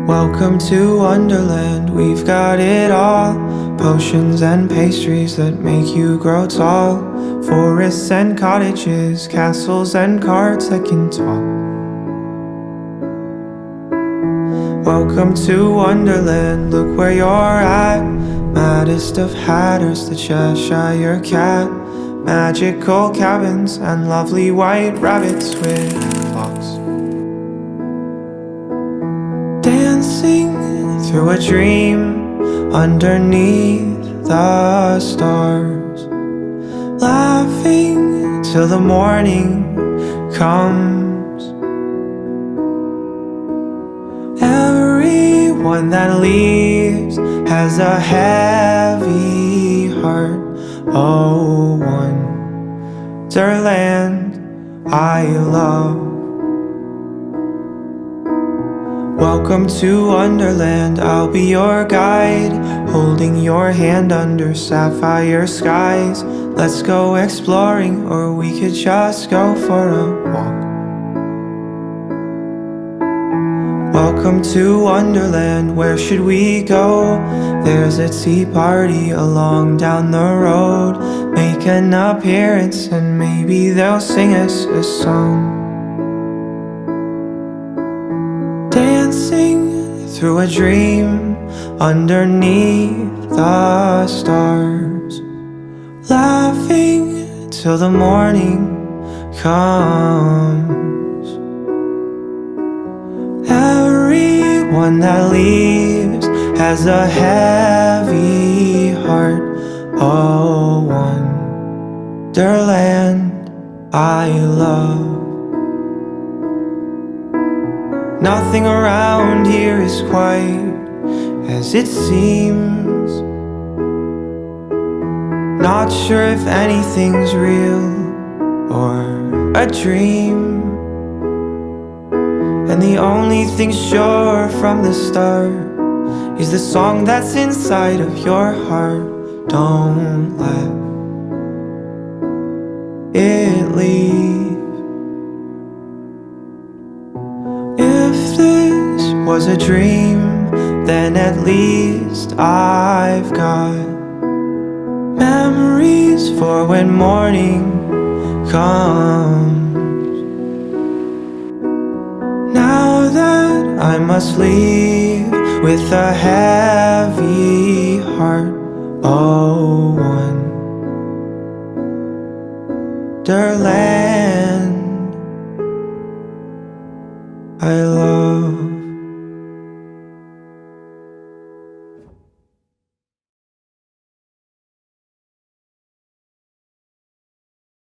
Welcome to Wonderland, we've got it all. Potions and pastries that make you grow tall. Forests and cottages, castles and cards that can talk. Welcome to Wonderland, look where you're at. Maddest of hatters, the Cheshire Cat. Magical cabins and lovely white rabbits with clocks. Dancing through a dream underneath the stars. Laughing till the morning comes. Everyone that leaves has a heavy heart. Oh, Wonderland I love. Welcome to Wonderland, I'll be your guide, holding your hand under sapphire skies. Let's go exploring, or we could just go for a walk. Welcome to Wonderland, where should we go? There's a tea party along down the road. Make an appearance and maybe they'll sing us a song. Dancing through a dream underneath the stars. Laughing till the morning comes. Everyone that leaves has a heavy heart. Oh, Wonderland I love. Nothing around here is quite as it seems. Not sure if anything's real or a dream. And the only thing sure from the start is the song that's inside of your heart. Don't let it leave. If this was a dream, then at least I've got memories for when morning comes. Now that I must leave with a heavy heart. Oh, Wonderland I love.